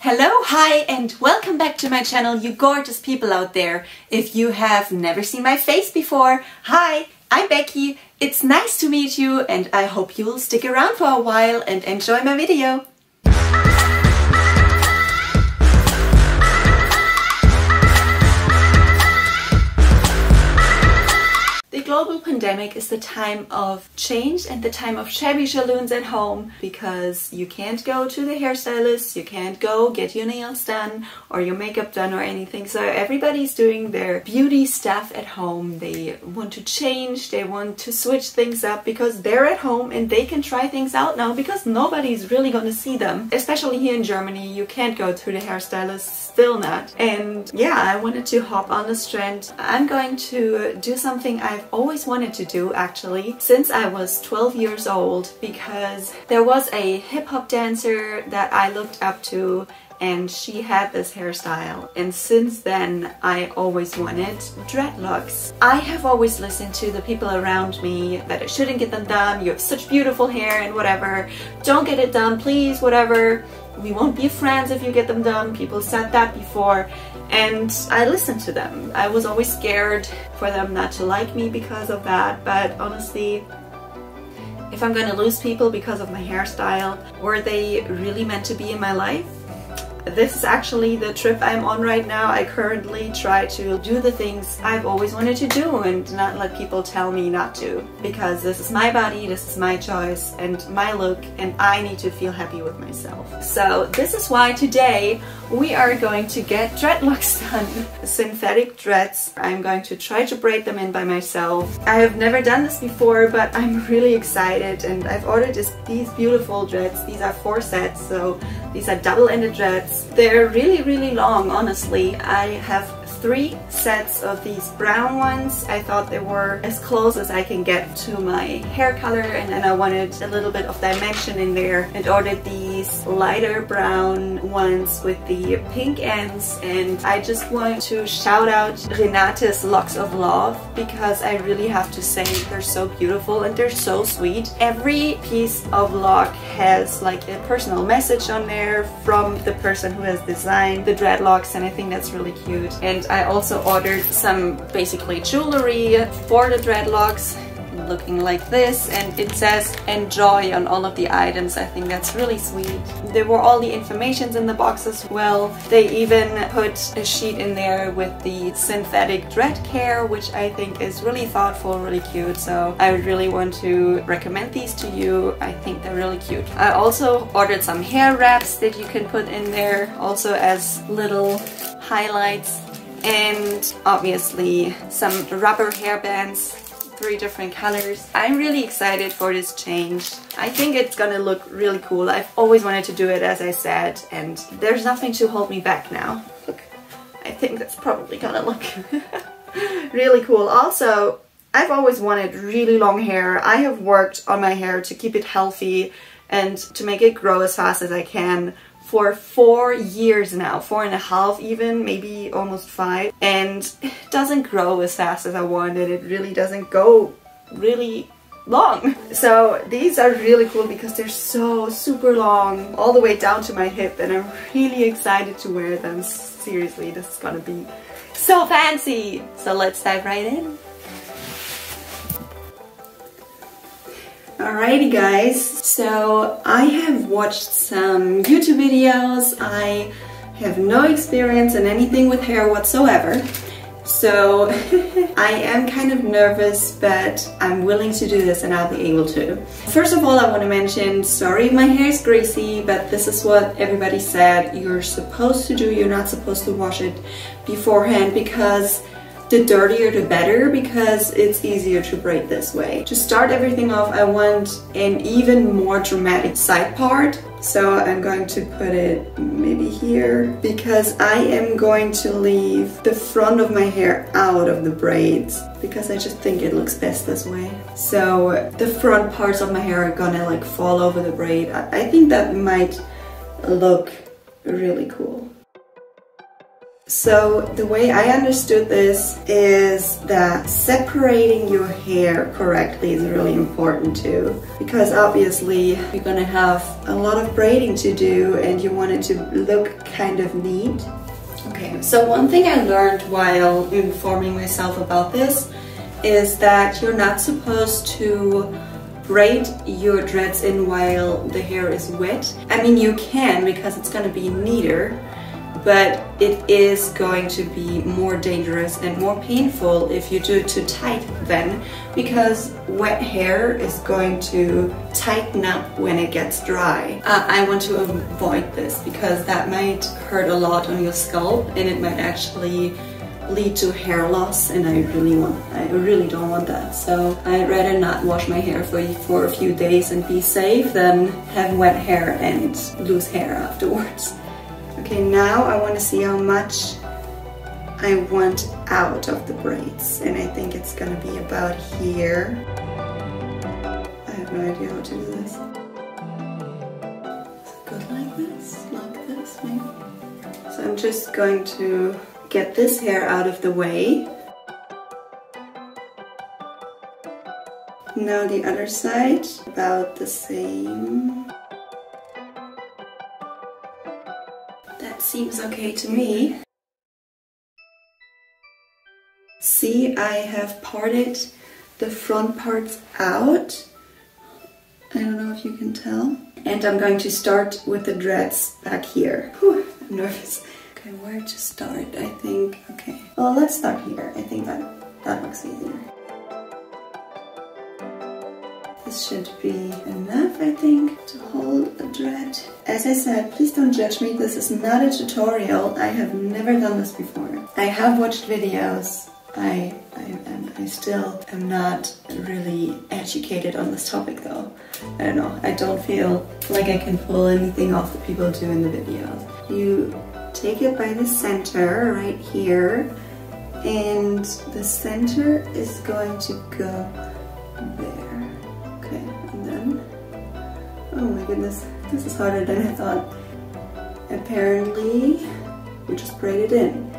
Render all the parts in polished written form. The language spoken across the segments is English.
Hello, hi, and welcome back to my channel, you gorgeous people out there. If you have never seen my face before, hi, I'm Becky. It's nice to meet you and I hope you will stick around for a while and enjoy my video. The global pandemic is the time of change and the time of shabby saloons at home because you can't go to the hairstylist, you can't go get your nails done or your makeup done or anything. So everybody's doing their beauty stuff at home. They want to change, they want to switch things up because they're at home and they can try things out now because nobody's really going to see them. Especially here in Germany, you can't go to the hairstylist, still not. And yeah, I wanted to hop on this trend. I'm going to do something I've always wanted to do actually since I was 12 years old, because there was a hip-hop dancer that I looked up to and she had this hairstyle, and since then I always wanted dreadlocks. I have always listened to the people around me that I shouldn't get them done, you have such beautiful hair and whatever, don't get it done please, whatever, we won't be friends if you get them done. People said that before and I listened to them. I was always scared for them not to like me because of that, but honestly, if I'm gonna lose people because of my hairstyle, were they really meant to be in my life? This is actually the trip I'm on right now. I currently try to do the things I've always wanted to do and not let people tell me not to, because this is my body, this is my choice and my look, and I need to feel happy with myself. So this is why today we are going to get dreadlocks done. Synthetic dreads. I'm going to try to braid them in by myself. I have never done this before, but I'm really excited and I've ordered these beautiful dreads. These are 4 sets, so these are double-ended dreads. They're really long, honestly. I have 3 sets of these brown ones. I thought they were as close as I can get to my hair color, and then I wanted a little bit of dimension in there and ordered these lighter brown ones with the pink ends. And I just want to shout out Renate's Locks of Love because I really have to say they're so beautiful and they're so sweet. Every piece of lock has like a personal message on there from the person who has designed the dreadlocks, and I think that's really cute. And I also ordered some basically jewelry for the dreadlocks, looking like this, and it says enjoy on all of the items. I think that's really sweet. There were all the informations in the box as well. They even put a sheet in there with the synthetic dread care, which I think is really thoughtful, really cute. So I really want to recommend these to you. I think they're really cute. I also ordered some hair wraps that you can put in there also as little highlights, and obviously some rubber hair bands, 3 different colors. I'm really excited for this change. I think it's gonna look really cool. I've always wanted to do it, as I said, and there's nothing to hold me back now. Look, I think that's probably gonna look really cool. Also, I've always wanted really long hair. I have worked on my hair to keep it healthy and to make it grow as fast as I can for 4 years now, 4.5 even, maybe almost 5, and it doesn't grow as fast as I wanted. It really doesn't go really long. So these are really cool because they're so super long, all the way down to my hip, and I'm really excited to wear them. Seriously, this is gonna be so fancy. So let's dive right in. Alrighty guys, so I have watched some YouTube videos. I have no experience in anything with hair whatsoever, so I am kind of nervous, but I'm willing to do this and I'll be able to. First of all, I want to mention, sorry if my hair is greasy, but this is what everybody said you're supposed to do. You're not supposed to wash it beforehand because the dirtier the better, because it's easier to braid this way. To start everything off, I want an even more dramatic side part. So I'm going to put it maybe here, because I am going to leave the front of my hair out of the braids, because I just think it looks best this way. So the front parts of my hair are gonna like fall over the braid. I think that might look really cool. So the way I understood this is that separating your hair correctly is really important too, because obviously you're gonna have a lot of braiding to do and you want it to look kind of neat. Okay, so one thing I learned while informing myself about this is that you're not supposed to braid your dreads in while the hair is wet. I mean, you can, because it's gonna be neater, but it is going to be more dangerous and more painful if you do it too tight then, because wet hair is going to tighten up when it gets dry. I want to avoid this because that might hurt a lot on your scalp and it might actually lead to hair loss, and I really don't want that. So I'd rather not wash my hair for a few days and be safe than have wet hair and lose hair afterwards. Okay, now I want to see how much I want out of the braids, and I think it's gonna be about here. I have no idea how to do this. Is it good like this, maybe? So I'm just going to get this hair out of the way. Now the other side, about the same. That seems okay to me. See, I have parted the front parts out. I don't know if you can tell. And I'm going to start with the dreads back here. Whew, I'm nervous. Okay, where to start? I think, okay. Well, let's start here. I think that looks easier. This should be enough, I think, to hold a dread. As I said, please don't judge me. This is not a tutorial. I have never done this before. I have watched videos. I still am not really educated on this topic though. I don't know. I don't feel like I can pull anything off that people do in the videos. You take it by the center right here, and the center is going to go there. Okay, and then, oh my goodness, this is harder than I thought. Apparently, we just braid it in,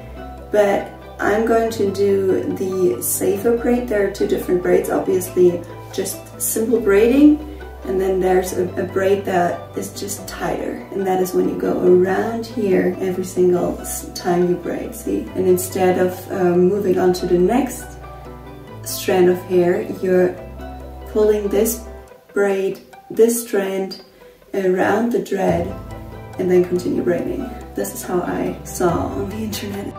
but I'm going to do the safer braid. There are two different braids, obviously just simple braiding, and then there's a braid that is just tighter, and that is when you go around here every single time you braid, see? And instead of moving on to the next strand of hair, you're pulling this braid, this strand around the dread, and then continue braiding. This is how I saw on the internet.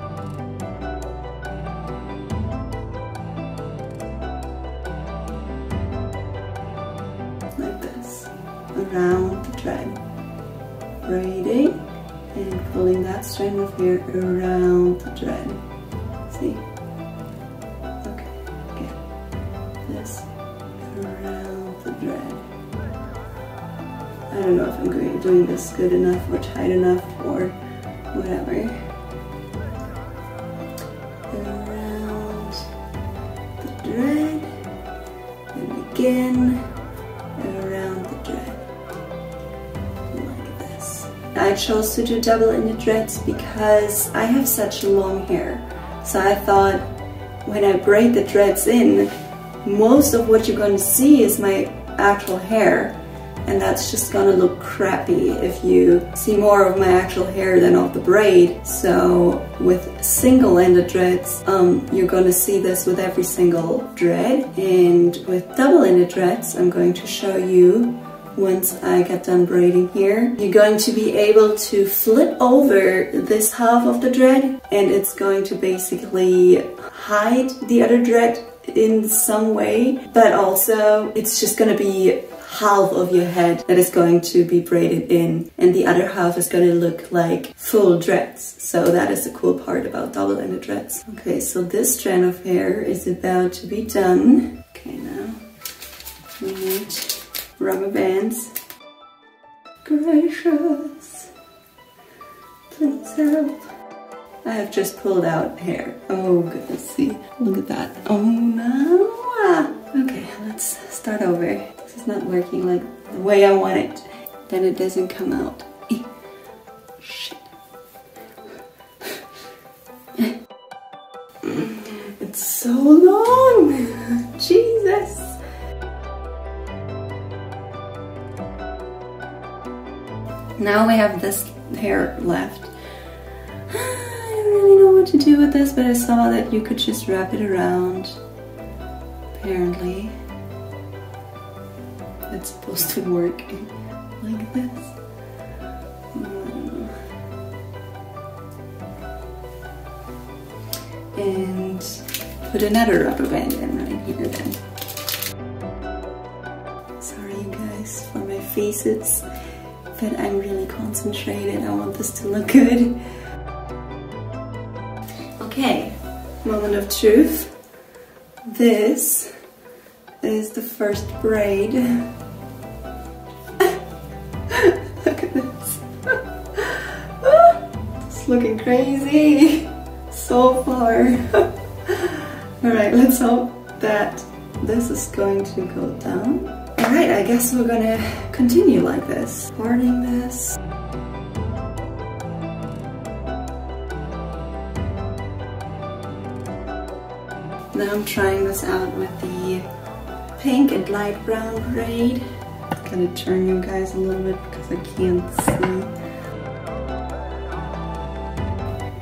Around the dread, braiding and pulling that strand of hair around the dread. See? Okay, get this around the dread. I don't know if I'm doing this good enough or tight enough or whatever. Around the dread, and again around the dread. I chose to do double-ended dreads because I have such long hair. So I thought when I braid the dreads in, most of what you're going to see is my actual hair, and that's just gonna look crappy if you see more of my actual hair than of the braid. So with single-ended dreads, you're gonna see this with every single dread, and with double-ended dreads, I'm going to show you once I get done braiding here. You're going to be able to flip over this half of the dread, and it's going to basically hide the other dread in some way, but also it's just going to be half of your head that is going to be braided in, and the other half is going to look like full dreads. So that is the cool part about double-ended dreads. Okay, so this strand of hair is about to be done. Okay, now we need rubber bands. Gracious, please help. I have just pulled out hair. Oh goodness, see, look at that. Oh no. Okay, let's start over. This is not working like the way I want it. Then it doesn't come out. Shit. It's so long! Jesus! Now we have this hair left. I don't really know what to do with this, but I saw that you could just wrap it around. Apparently. It's supposed to work like this. And put another rubber band in right here then. Sorry you guys for my faces, but I'm really concentrated. I want this to look good. Okay, moment of truth. This is the first braid. Look at this. It's looking crazy so far. Alright, let's hope that this is going to go down. Alright, I guess we're gonna continue like this. Parting this. Now I'm trying this out with the pink and light brown braid. I'm gonna turn you guys a little bit because I can't see.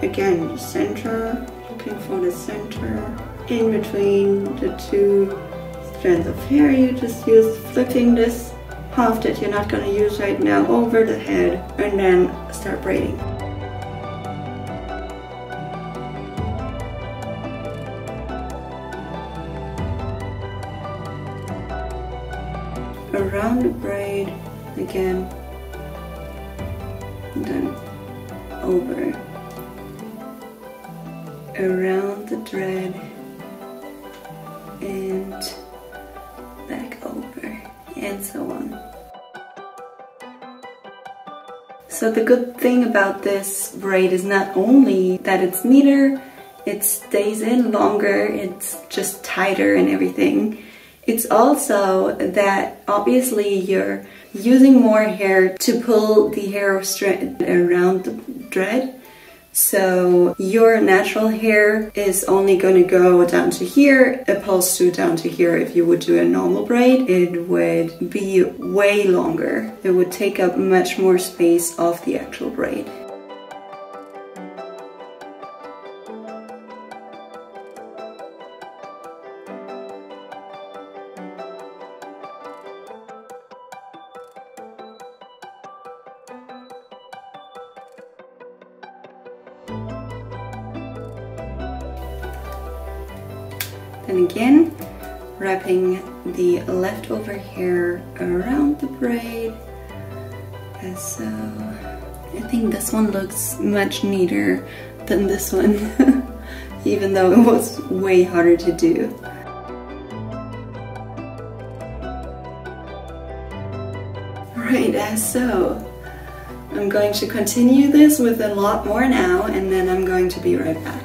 Again, the center, looking for the center. In between the two strands of hair, you just use flipping this half that you're not gonna use right now over the head and then start braiding. Around the braid again, and then over, around the thread, and back over, and so on. So the good thing about this braid is not only that it's neater, it stays in longer, it's just tighter and everything. It's also that obviously you're using more hair to pull the hair strand around the thread. So your natural hair is only going to go down to here, opposed to down to here. If you would do a normal braid, it would be way longer. It would take up much more space of the actual braid. And again, wrapping the leftover hair around the braid, as so. I think this one looks much neater than this one, even though it was way harder to do. Right, as so. I'm going to continue this with a lot more now, and then I'm going to be right back.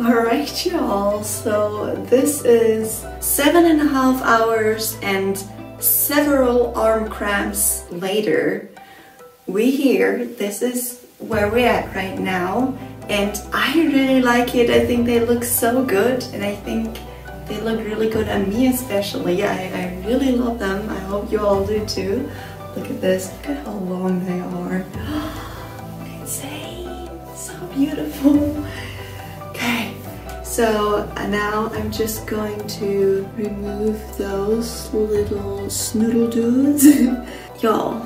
Alright y'all, so this is 7.5 hours and several arm cramps later. We're here, this is where we're at right now, and I really like it. I think they look so good, and I think they look really good on me especially. I really love them. I hope you all do too. Look at this, look at how long they are. Insane, so beautiful. Okay, so now I'm just going to remove those little snoodle dudes. Y'all,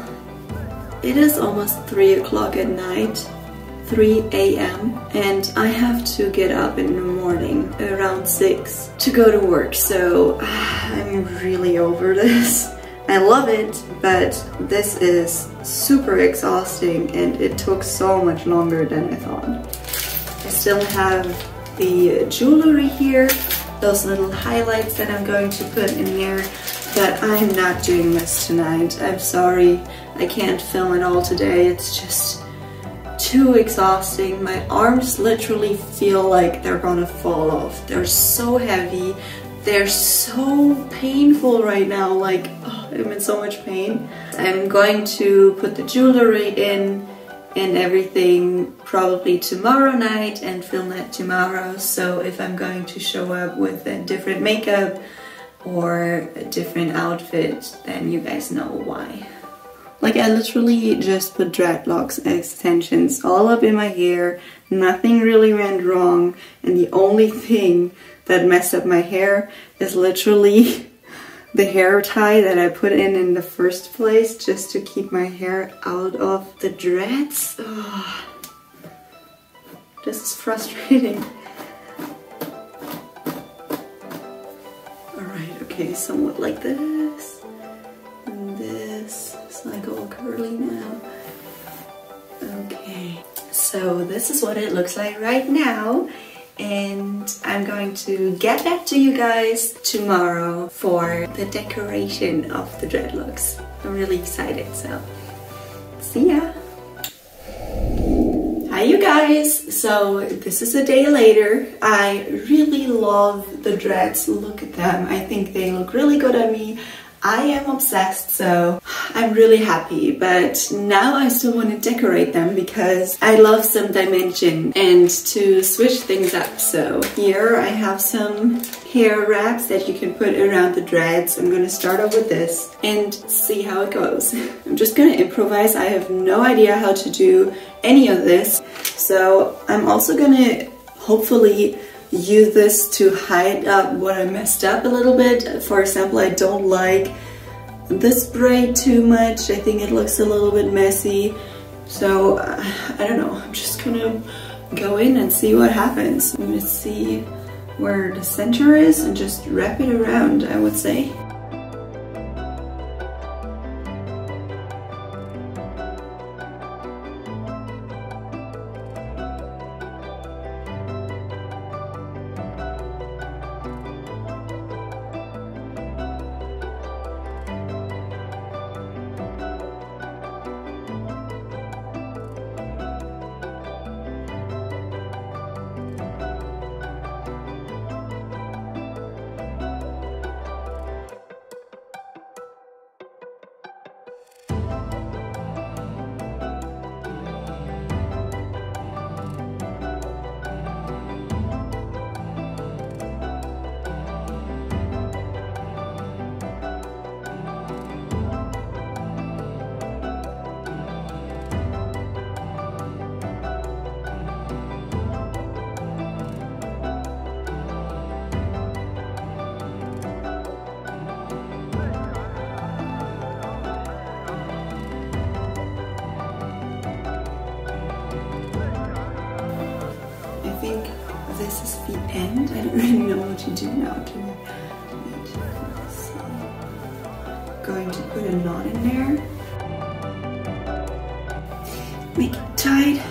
it is almost 3 o'clock at night, 3 a.m. and I have to get up in the morning around 6 to go to work, so I'm really over this. I love it, but this is super exhausting and it took so much longer than I thought. I still have the jewelry here, those little highlights that I'm going to put in there, but I'm not doing this tonight. I'm sorry, I can't film it all today. It's just too exhausting. My arms literally feel like they're gonna fall off. They're so heavy. They're so painful right now. Like, oh, I'm in so much pain. I'm going to put the jewelry in and everything probably tomorrow night and film that tomorrow. So if I'm going to show up with a different makeup or a different outfit, then you guys know why. Like, I literally just put dreadlocks extensions all up in my hair. Nothing really went wrong, and the only thing that messed up my hair is literally the hair tie that I put in the first place just to keep my hair out of the dreads. Ugh. This is frustrating. Alright, okay, somewhat like this. And this is like all curly now. Okay, so this is what it looks like right now. And I'm going to get back to you guys tomorrow for the decoration of the dreadlocks. I'm really excited, so see ya! Hi you guys! So this is a day later. I really love the dreads. Look at them. I think they look really good on me. I am obsessed, so I'm really happy, but now I still want to decorate them because I love some dimension and to switch things up. So here I have some hair wraps that you can put around the dreads. I'm going to start off with this and see how it goes. I'm just going to improvise. I have no idea how to do any of this, so I'm also going to hopefully use this to hide up what I messed up a little bit. For example, I don't like this braid too much. I think it looks a little bit messy. So I don't know, I'm just gonna go in and see what happens. I'm gonna see where the center is and just wrap it around, I would say. This is the end. I don't really know what to do now. Going to put a knot in there. Make it tight.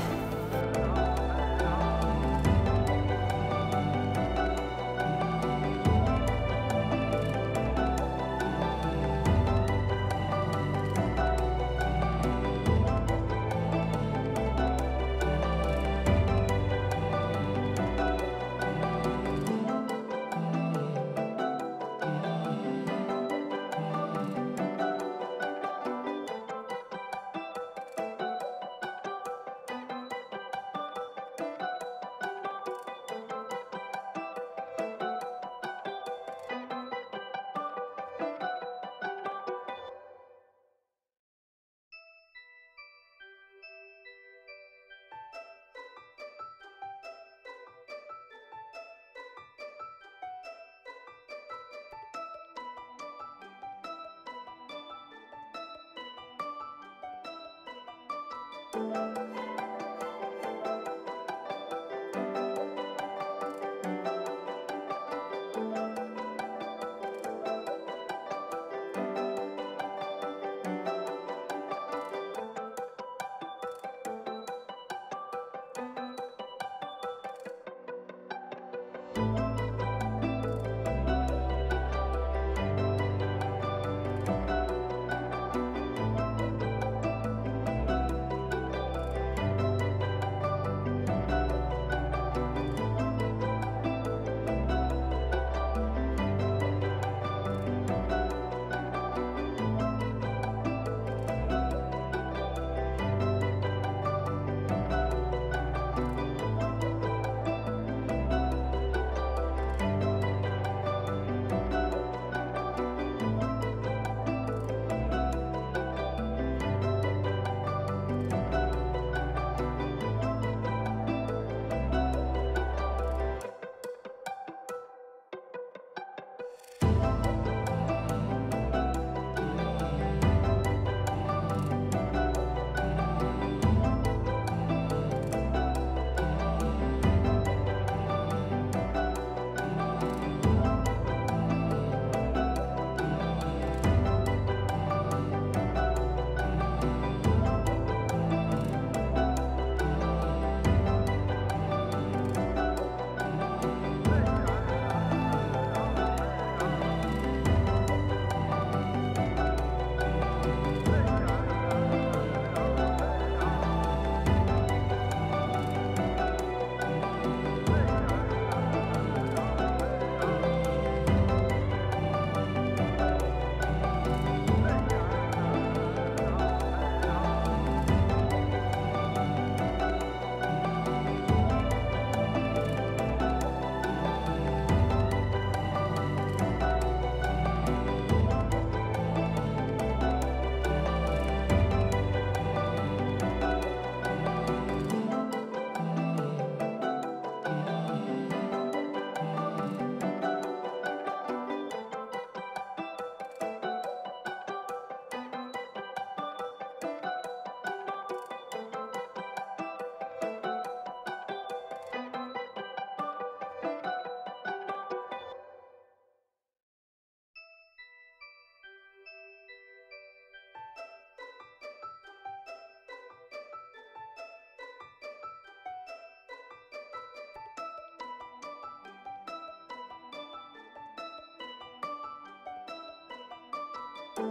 Now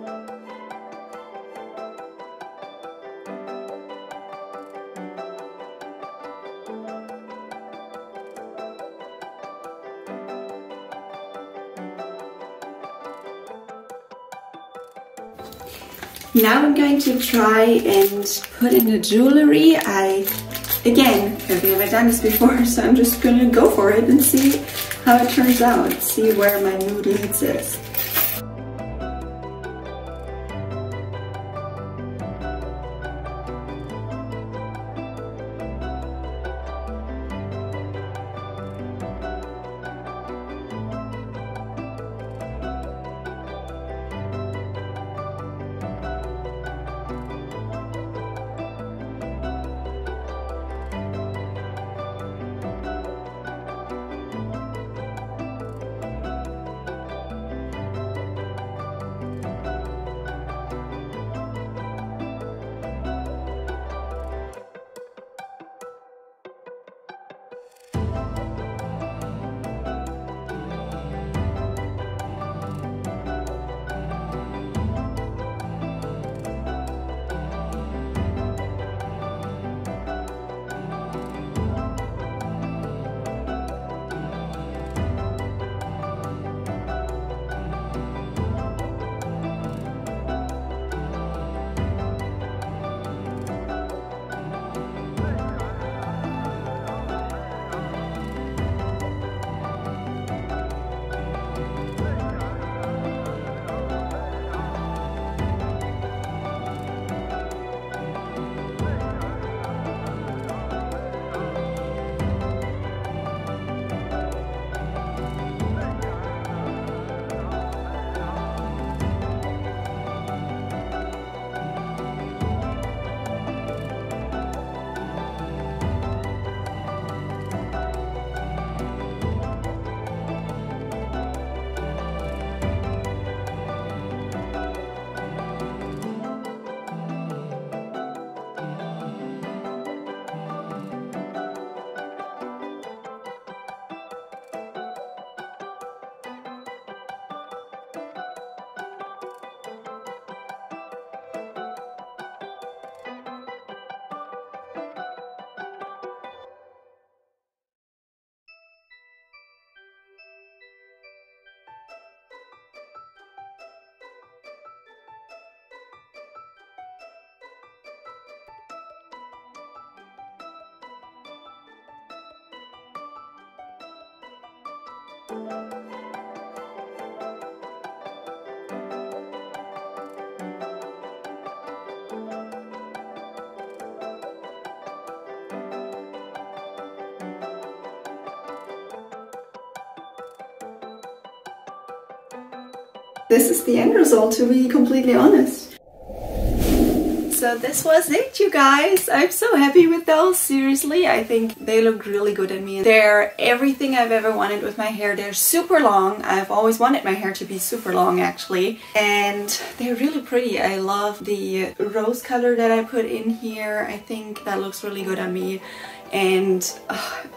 I'm going to try and put in the jewellery. Again, I've never done this before, so I'm just gonna go for it and see how it turns out, see where my mood leads us. This is the end result, to be completely honest. So this was it, you guys. I'm so happy with those, seriously. I think they look really good on me. They're everything I've ever wanted with my hair. They're super long. I've always wanted my hair to be super long, actually. And they're really pretty. I love the rose color that I put in here. I think that looks really good on me. And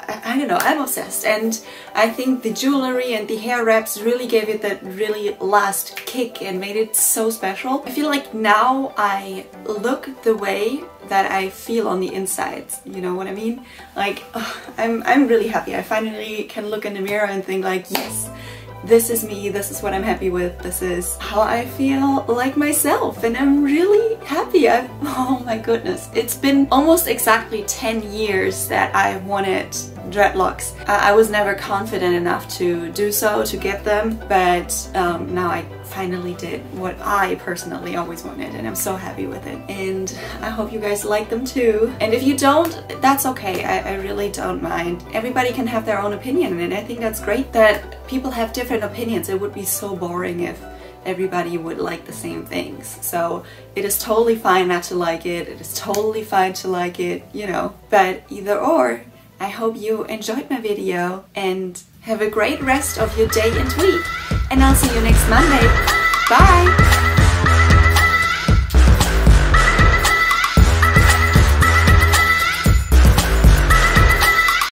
I don't know, I'm obsessed. And I think the jewellery and the hair wraps really gave it that really last kick and made it so special. I feel like now I look the way that I feel on the insides, you know what I mean? Like, I'm really happy. I finally can look in the mirror and think like, yes, this is me, this is what I'm happy with, this is how I feel like myself, and I'm really happy. Oh my goodness, it's been almost exactly 10 years that I wanted dreadlocks. I was never confident enough to do so, to get them, but now I finally did what I personally always wanted, and I'm so happy with it. And I hope you guys like them too. And if you don't, that's okay. I really don't mind. Everybody can have their own opinion, and I think that's great that people have different opinions. It would be so boring if everybody would like the same things. So it is totally fine not to like it. It is totally fine to like it, you know. But either or, I hope you enjoyed my video and have a great rest of your day and week. And I'll see you next Monday. Bye!